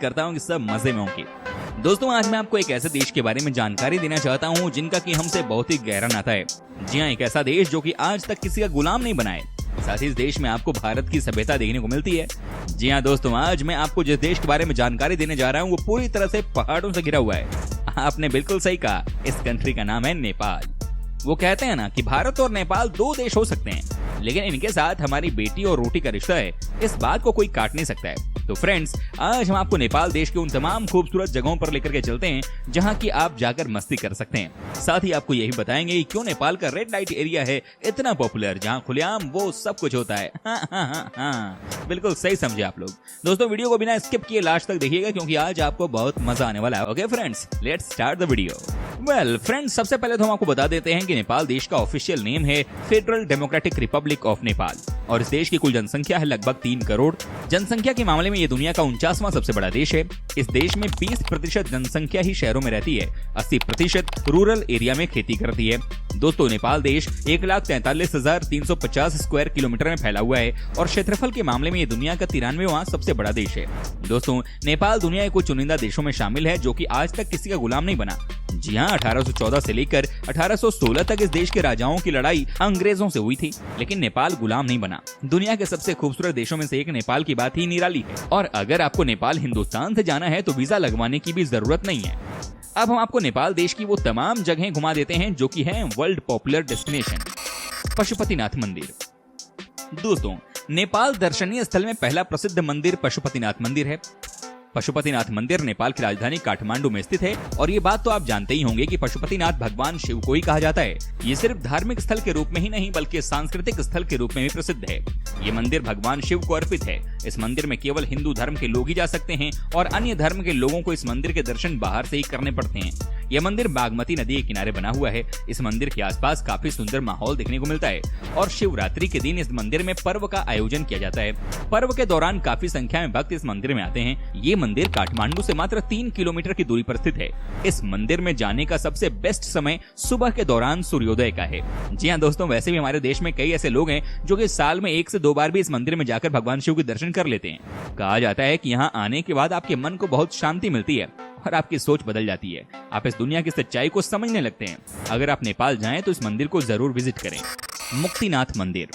करता हूँ कि सब मजे में होंगे। दोस्तों आज मैं आपको एक ऐसे देश के बारे में जानकारी देना चाहता हूँ जिनका कि हमसे बहुत ही गहरा नाता है। जी हाँ, एक ऐसा देश जो कि आज तक किसी का गुलाम नहीं बना है। साथ ही इस देश में आपको भारत की सभ्यता देखने को मिलती है। जी हाँ दोस्तों, आज मैं आपको जिस देश के बारे में जानकारी देने जा रहा हूँ वो पूरी तरह से पहाड़ों से घिरा हुआ है। आपने बिल्कुल सही कहा, इस कंट्री का नाम है नेपाल। वो कहते हैं ना कि भारत और नेपाल दो देश हो सकते हैं, लेकिन इनके साथ हमारी बेटी और रोटी का रिश्ता है, इस बात को कोई काट नहीं सकता है। तो फ्रेंड्स, आज हम आपको नेपाल देश के उन तमाम खूबसूरत जगहों पर लेकर के चलते हैं जहां की आप जाकर मस्ती कर सकते हैं। साथ ही आपको यही बताएंगे कि क्यों नेपाल का रेड लाइट एरिया है इतना पॉपुलर, जहां खुलेआम वो सब कुछ होता है। हाँ, बिल्कुल सही समझे आप लोग। दोस्तों वीडियो को बिना स्किप किए लास्ट तक देखिएगा क्योंकि आज आपको बहुत मजा आने वाला है। Okay friends, let's start the video. Well friends, सबसे पहले तो हम आपको बता देते हैं कि नेपाल देश का ऑफिशियल नेम है federal democratic Republic of Nepal और इस देश की कुल जनसंख्या है लगभग 3 करोड़। जनसंख्या के मामले में ये दुनिया का 49वां सबसे बड़ा देश है। इस देश में 20% जनसंख्या ही शहरों में रहती है, 80% रूरल एरिया में खेती करती है। दोस्तों नेपाल देश 1,43,350 स्क्वायर किलोमीटर में फैला हुआ है और क्षेत्रफल के मामले में ये दुनिया का 93वां सबसे बड़ा देश है। दोस्तों नेपाल दुनिया के कुछ चुनिंदा देशों में शामिल है जो कि आज तक किसी का गुलाम नहीं बना। जी हाँ, 1814 से लेकर 1816 तक इस देश के राजाओं की लड़ाई अंग्रेजों से हुई थी, लेकिन नेपाल गुलाम नहीं बना। दुनिया के सबसे खूबसूरत देशों में से एक नेपाल की बात ही निराली है और अगर आपको नेपाल हिंदुस्तान से जाना है तो वीजा लगवाने की भी जरूरत नहीं है। अब हम आपको नेपाल देश की वो तमाम जगहें घुमा देते हैं जो कि है वर्ल्ड पॉपुलर डेस्टिनेशन पशुपतिनाथ मंदिर। दोस्तों नेपाल दर्शनीय स्थल में पहला प्रसिद्ध मंदिर पशुपतिनाथ मंदिर है। पशुपतिनाथ मंदिर नेपाल की राजधानी काठमांडू में स्थित है और ये बात तो आप जानते ही होंगे कि पशुपतिनाथ भगवान शिव को ही कहा जाता है। ये सिर्फ धार्मिक स्थल के रूप में ही नहीं बल्कि सांस्कृतिक स्थल के रूप में भी प्रसिद्ध है। ये मंदिर भगवान शिव को अर्पित है। इस मंदिर में केवल हिंदू धर्म के लोग ही जा सकते हैं और अन्य धर्म के लोगों को इस मंदिर के दर्शन बाहर से ही करने पड़ते हैं। यह मंदिर बागमती नदी के किनारे बना हुआ है। इस मंदिर के आसपास काफी सुंदर माहौल देखने को मिलता है और शिवरात्रि के दिन इस मंदिर में पर्व का आयोजन किया जाता है। पर्व के दौरान काफी संख्या में भक्त इस मंदिर में आते हैं। ये मंदिर काठमांडू से मात्र 3 किलोमीटर की दूरी पर स्थित है। इस मंदिर में जाने का सबसे बेस्ट समय सुबह के दौरान सूर्योदय का है। जी हाँ दोस्तों, वैसे भी हमारे देश में कई ऐसे लोग हैं जो कि साल में 1 से 2 बार भी इस मंदिर में जाकर भगवान शिव के दर्शन कर लेते हैं। कहा जाता है कि यहाँ आने के बाद आपके मन को बहुत शांति मिलती है और आपकी सोच बदल जाती है। आप इस दुनिया की सच्चाई को समझने लगते हैं। अगर आप नेपाल जाएं तो इस मंदिर को जरूर विजिट करें। मुक्तिनाथ मंदिर।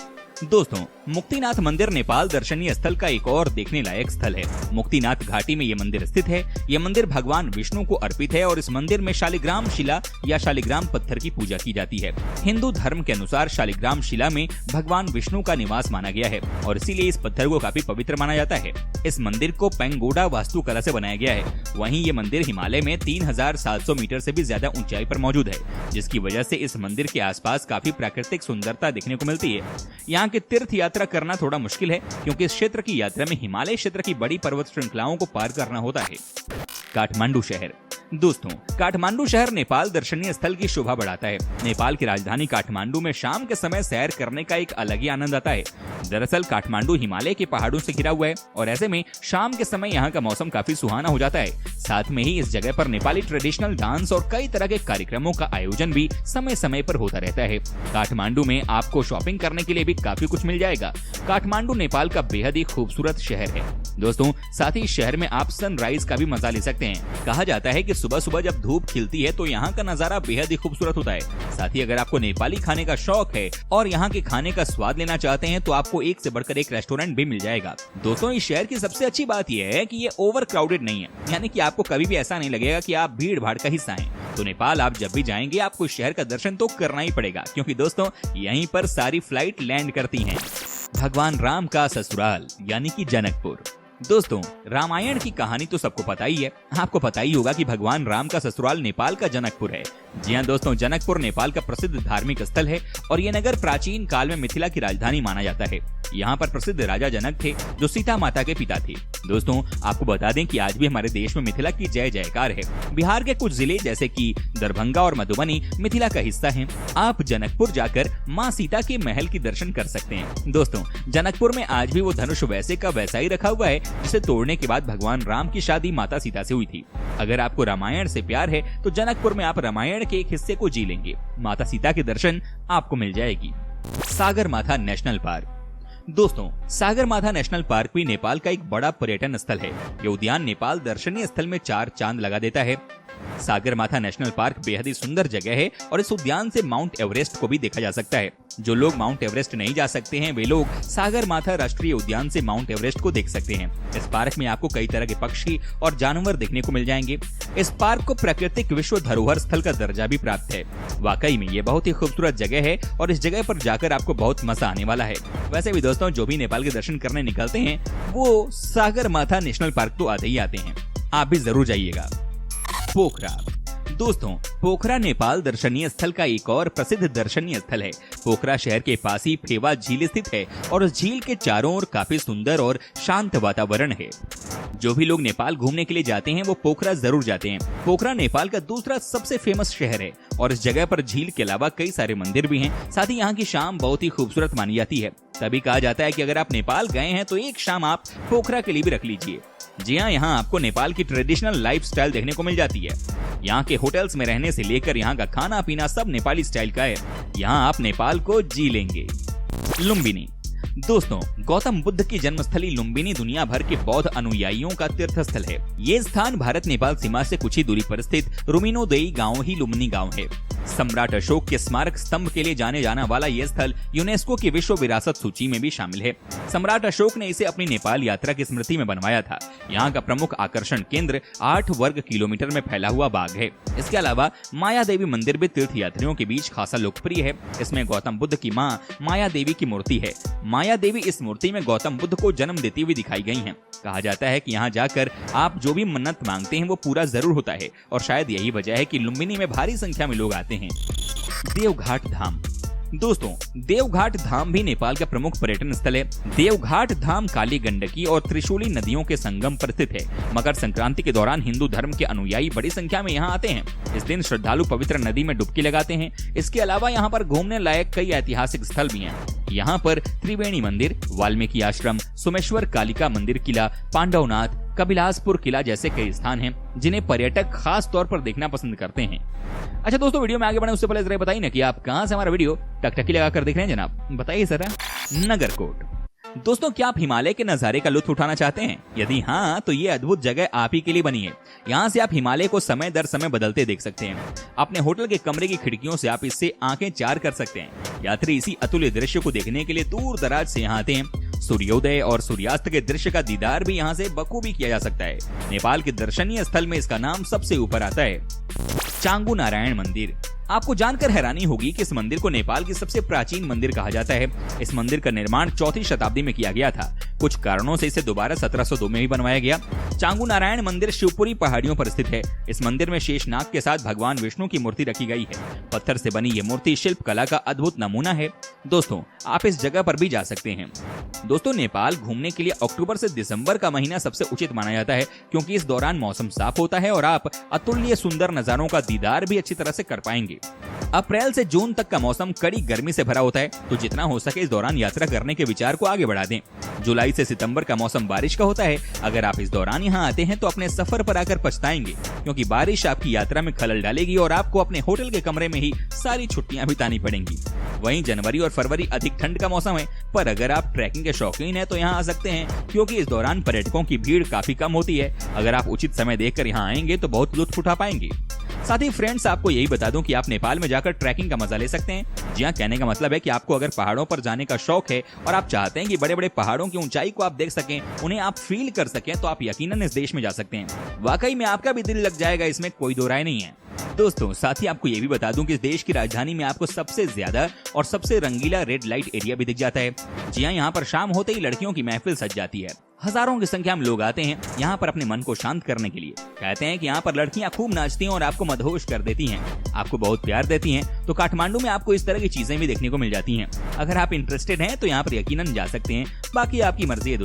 दोस्तों मुक्तिनाथ मंदिर नेपाल दर्शनीय स्थल का एक और देखने लायक स्थल है। मुक्तिनाथ घाटी में ये मंदिर स्थित है। ये मंदिर भगवान विष्णु को अर्पित है और इस मंदिर में शालिग्राम शिला या शालिग्राम पत्थर की पूजा की जाती है। हिंदू धर्म के अनुसार शालिग्राम शिला में भगवान विष्णु का निवास माना गया है और इसीलिए इस पत्थर को काफी पवित्र माना जाता है। इस मंदिर को पेंगोडा वास्तुकला से बनाया गया है। वहीं ये मंदिर हिमालय में 3700 मीटर से भी ज्यादा ऊंचाई पर मौजूद है, जिसकी वजह से इस मंदिर के आसपास काफी प्राकृतिक सुंदरता देखने को मिलती है। यहाँ की तीर्थ यात्रा करना थोड़ा मुश्किल है क्योंकि इस क्षेत्र की यात्रा में हिमालय क्षेत्र की बड़ी पर्वत श्रृंखलाओं को पार करना होता है। काठमांडू शहर। दोस्तों काठमांडू शहर नेपाल दर्शनीय स्थल की शोभा बढ़ाता है। नेपाल की राजधानी काठमांडू में शाम के समय सैर करने का एक अलग ही आनंद आता है। दरअसल काठमांडू हिमालय के पहाड़ों से घिरा हुआ है और ऐसे में शाम के समय यहाँ का मौसम काफी सुहाना हो जाता है। साथ में ही इस जगह पर नेपाली ट्रेडिशनल डांस और कई तरह के कार्यक्रमों का आयोजन भी समय समय पर होता रहता है। काठमांडू में आपको शॉपिंग करने के लिए भी काफी कुछ मिल जाएगा। काठमांडू नेपाल का बेहद ही खूबसूरत शहर है। दोस्तों साथ ही शहर में आप सनराइज का भी मजा ले सकते हैं। कहा जाता है कि सुबह सुबह जब धूप खिलती है तो यहाँ का नजारा बेहद ही खूबसूरत होता है। साथ ही अगर आपको नेपाली खाने का शौक है और यहाँ के खाने का स्वाद लेना चाहते हैं तो आपको एक से बढ़कर एक रेस्टोरेंट भी मिल जाएगा। दोस्तों इस शहर की सबसे अच्छी बात यह है कि ये ओवर क्राउडेड नहीं है, यानी कि आपको कभी भी ऐसा नहीं लगेगा कि आप भीड़ भाड़ का हिस्सा हैं। तो नेपाल आप जब भी जाएंगे आपको शहर का दर्शन तो करना ही पड़ेगा क्योंकि दोस्तों यहीं पर सारी फ्लाइट लैंड करती हैं। भगवान राम का ससुराल यानी कि जनकपुर। दोस्तों रामायण की कहानी तो सबको पता ही है। आपको पता ही होगा कि भगवान राम का ससुराल नेपाल का जनकपुर है। जी हाँ दोस्तों, जनकपुर नेपाल का प्रसिद्ध धार्मिक स्थल है और ये नगर प्राचीन काल में मिथिला की राजधानी माना जाता है। यहाँ पर प्रसिद्ध राजा जनक थे जो सीता माता के पिता थे। दोस्तों आपको बता दें कि आज भी हमारे देश में मिथिला की जय जयकार है। बिहार के कुछ जिले जैसे कि दरभंगा और मधुबनी मिथिला का हिस्सा हैं। आप जनकपुर जाकर माँ सीता के महल की दर्शन कर सकते हैं। दोस्तों जनकपुर में आज भी वो धनुष वैसे का वैसा ही रखा हुआ है जिसे तोड़ने के बाद भगवान राम की शादी माता सीता से हुई थी। अगर आपको रामायण से प्यार है तो जनकपुर में आप रामायण के एक हिस्से को जी लेंगे। माता सीता के दर्शन आपको मिल जाएगी। Sagarmatha national park. दोस्तों, सागरमाथा नेशनल पार्क भी नेपाल का एक बड़ा पर्यटन स्थल है। ये उद्यान नेपाल दर्शनीय स्थल में 4 चांद लगा देता है। सागरमाथा नेशनल पार्क बेहद ही सुंदर जगह है और इस उद्यान से माउंट एवरेस्ट को भी देखा जा सकता है। जो लोग माउंट एवरेस्ट नहीं जा सकते हैं वे लोग सागरमाथा राष्ट्रीय उद्यान से माउंट एवरेस्ट को देख सकते हैं। इस पार्क में आपको कई तरह के पक्षी और जानवर देखने को मिल जाएंगे। इस पार्क को प्राकृतिक विश्व धरोहर स्थल का दर्जा भी प्राप्त है। वाकई में ये बहुत ही खूबसूरत जगह है और इस जगह पर जाकर आपको बहुत मजा आने वाला है। वैसे भी दोस्तों, जो भी नेपाल के दर्शन करने निकलते हैं वो सागरमाथा नेशनल पार्क तो आते ही आते हैं। आप भी जरूर जाइएगा। पोखरा। दोस्तों, पोखरा नेपाल दर्शनीय स्थल का एक और प्रसिद्ध दर्शनीय स्थल है। पोखरा शहर के पास ही फेवा झील स्थित है और उस झील के चारों ओर काफी सुंदर और शांत वातावरण है। जो भी लोग नेपाल घूमने के लिए जाते हैं वो पोखरा जरूर जाते हैं। पोखरा नेपाल का दूसरा सबसे फेमस शहर है और इस जगह पर झील के अलावा कई सारे मंदिर भी हैं। साथ ही यहाँ की शाम बहुत ही खूबसूरत मानी जाती है। तभी कहा जाता है कि अगर आप नेपाल गए हैं तो एक शाम आप पोखरा के लिए भी रख लीजिए। जी हाँ, यहाँ आपको नेपाल की ट्रेडिशनल लाइफस्टाइल देखने को मिल जाती है। यहाँ के होटल्स में रहने से लेकर यहाँ का खाना पीना सब नेपाली स्टाइल का है। यहाँ आप नेपाल को जी लेंगे। लुम्बिनी। दोस्तों, गौतम बुद्ध की जन्मस्थली लुम्बिनी दुनिया भर के बौद्ध अनुयायियों का तीर्थ स्थल है। ये स्थान भारत नेपाल सीमा से कुछ ही दूरी पर स्थित रुमिनोदेई गांव ही लुम्बिनी गांव है। सम्राट अशोक के स्मारक स्तंभ के लिए जाने जाना वाला यह स्थल यूनेस्को की विश्व विरासत सूची में भी शामिल है। सम्राट अशोक ने इसे अपनी नेपाल यात्रा की स्मृति में बनवाया था। यहाँ का प्रमुख आकर्षण केंद्र 8 वर्ग किलोमीटर में फैला हुआ बाग है। इसके अलावा माया देवी मंदिर भी तीर्थ यात्रियों के बीच खासा लोकप्रिय है। इसमें गौतम बुद्ध की माँ माया देवी की मूर्ति है। माया देवी इस मूर्ति में गौतम बुद्ध को जन्म देती हुई दिखाई गई हैं। कहा जाता है कि यहाँ जाकर आप जो भी मन्नत मांगते हैं वो पूरा जरूर होता है और शायद यही वजह है कि लुम्बिनी में भारी संख्या में लोग आते हैं। देवघाट धाम। दोस्तों, देवघाट धाम भी नेपाल का प्रमुख पर्यटन स्थल है। देवघाट धाम काली गंडकी और त्रिशूली नदियों के संगम पर स्थित है। मकर संक्रांति के दौरान हिंदू धर्म के अनुयायी बड़ी संख्या में यहाँ आते हैं। इस दिन श्रद्धालु पवित्र नदी में डुबकी लगाते हैं। इसके अलावा यहाँ पर घूमने लायक कई ऐतिहासिक स्थल भी हैं। यहाँ पर त्रिवेणी मंदिर, वाल्मीकि आश्रम, सोमेश्वर कालिका मंदिर किला, पांडवनाथ, कपिलासपुर किला जैसे कई स्थान हैं जिन्हें पर्यटक खास तौर पर देखना पसंद करते हैं। अच्छा दोस्तों, वीडियो में आगे बढ़ने उससे पहले जरा बताइए ना कि आप कहां से हमारा वीडियो टकटकी लगाकर देख रहे हैं जनाब, बताइए जरा। नगरकोट। दोस्तों, क्या आप हिमालय के नजारे का लुत्फ उठाना चाहते हैं? यदि हाँ, तो ये अद्भुत जगह आप ही के लिए बनी है। यहाँ से आप हिमालय को समय दर समय बदलते देख सकते हैं। अपने होटल के कमरे की खिड़कियों से आप इससे आंखें चार कर सकते हैं। यात्री इसी अतुल्य दृश्य को देखने के लिए दूर दराज से यहाँ आते हैं। सूर्योदय और सूर्यास्त के दृश्य का दीदार भी यहाँ से बखूबी किया जा सकता है। नेपाल के दर्शनीय स्थल में इसका नाम सबसे ऊपर आता है। चांगू नारायण मंदिर। आपको जानकर हैरानी होगी कि इस मंदिर को नेपाल की सबसे प्राचीन मंदिर कहा जाता है। इस मंदिर का निर्माण 4वीं शताब्दी में किया गया था। कुछ कारणों से इसे दोबारा 1702 में भी बनवाया गया। चांगू नारायण मंदिर शिवपुरी पहाड़ियों पर स्थित है। इस मंदिर में शेषनाग के साथ भगवान विष्णु की मूर्ति रखी गई है। पत्थर से बनी ये मूर्ति शिल्प कला का अद्भुत नमूना है। दोस्तों, आप इस जगह पर भी जा सकते हैं। दोस्तों, नेपाल घूमने के लिए अक्टूबर से दिसंबर का महीना सबसे उचित माना जाता है, क्योंकि इस दौरान मौसम साफ होता है और आप अतुल्य सुंदर नजारों का दीदार भी अच्छी तरह से कर पाएंगे। अप्रैल से जून तक का मौसम कड़ी गर्मी से भरा होता है, तो जितना हो सके इस दौरान यात्रा करने के विचार को आगे बढ़ा दें। जुलाई से सितंबर का मौसम बारिश का होता है। अगर आप इस दौरान यहाँ आते हैं तो अपने सफर पर आकर पछताएंगे, क्योंकि बारिश आपकी यात्रा में खलल डालेगी और आपको अपने होटल के कमरे में ही सारी छुट्टियां बितानी पड़ेंगी। वहीं जनवरी और फरवरी अधिक ठंड का मौसम है, पर अगर आप ट्रैकिंग के शौकीन हैं तो यहाँ आ सकते हैं, क्योंकि इस दौरान पर्यटकों की भीड़ काफी कम होती है। अगर आप उचित समय देखकर यहाँ आएंगे तो बहुत लुत्फ उठा पाएंगे। साथ ही फ्रेंड्स, आपको यही बता दूं कि आप नेपाल में जाकर ट्रैकिंग का मजा ले सकते हैं। जी हाँ, कहने का मतलब है कि आपको अगर पहाड़ों पर जाने का शौक है और आप चाहते हैं कि बड़े बड़े पहाड़ों की ऊंचाई को आप देख सकें, उन्हें आप फील कर सकें, तो आप यकीनन इस देश में जा सकते हैं। वाकई में आपका भी दिल लग जाएगा, इसमें कोई दो राय नहीं है। दोस्तों, साथ ही आपको ये भी बता दूं कि इस देश की राजधानी में आपको सबसे ज्यादा और सबसे रंगीला रेड लाइट एरिया भी दिख जाता है। जी हाँ, यहाँ पर शाम होते ही लड़कियों की महफिल सज जाती है। हजारों की संख्या में लोग आते हैं यहाँ पर अपने मन को शांत करने के लिए। कहते हैं कि यहाँ पर लड़कियाँ खूब नाचती हैं और आपको मदहोश कर देती हैं, आपको बहुत प्यार देती हैं। तो काठमांडू में आपको इस तरह की चीजें भी देखने को मिल जाती हैं। अगर आप इंटरेस्टेड हैं तो यहाँ पर यकीनन जा सकते हैं, बाकी आपकी मर्जी है।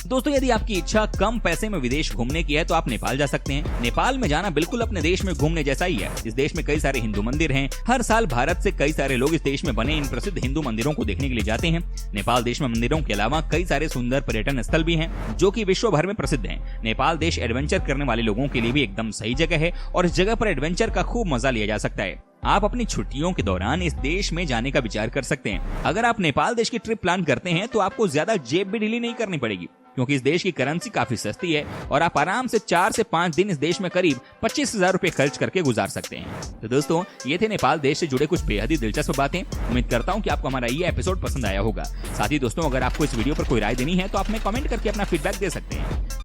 दोस्तों, यदि आपकी इच्छा कम पैसे में विदेश घूमने की है तो आप नेपाल जा सकते हैं। नेपाल में जाना बिल्कुल अपने देश में घूमने जैसा ही है। इस देश में कई सारे हिंदू मंदिर हैं। हर साल भारत से कई सारे लोग इस देश में बने इन प्रसिद्ध हिंदू मंदिरों को देखने के लिए जाते हैं। नेपाल देश में मंदिरों के अलावा कई सारे सुंदर पर्यटन स्थल भी हैं, जो कि विश्व भर में प्रसिद्ध हैं। नेपाल देश एडवेंचर करने वाले लोगों के लिए भी एकदम सही जगह है और इस जगह पर एडवेंचर का खूब मजा लिया जा सकता है। आप अपनी छुट्टियों के दौरान इस देश में जाने का विचार कर सकते हैं। अगर आप नेपाल देश की ट्रिप प्लान करते हैं तो आपको ज्यादा जेब भी ढीली नहीं करनी पड़ेगी, क्योंकि इस देश की करेंसी काफी सस्ती है और आप आराम से 4 से 5 दिन इस देश में करीब 25,000 रुपए खर्च करके गुजार सकते हैं। तो दोस्तों, ये थे नेपाल देश से जुड़े कुछ बेहद ही दिलचस्प बातें। उम्मीद करता हूँ कि आपको हमारा ये एपिसोड पसंद आया होगा। साथ ही दोस्तों, अगर आपको इस वीडियो पर कोई राय देनी है तो आप हमें कमेंट करके अपना फीडबैक दे सकते हैं।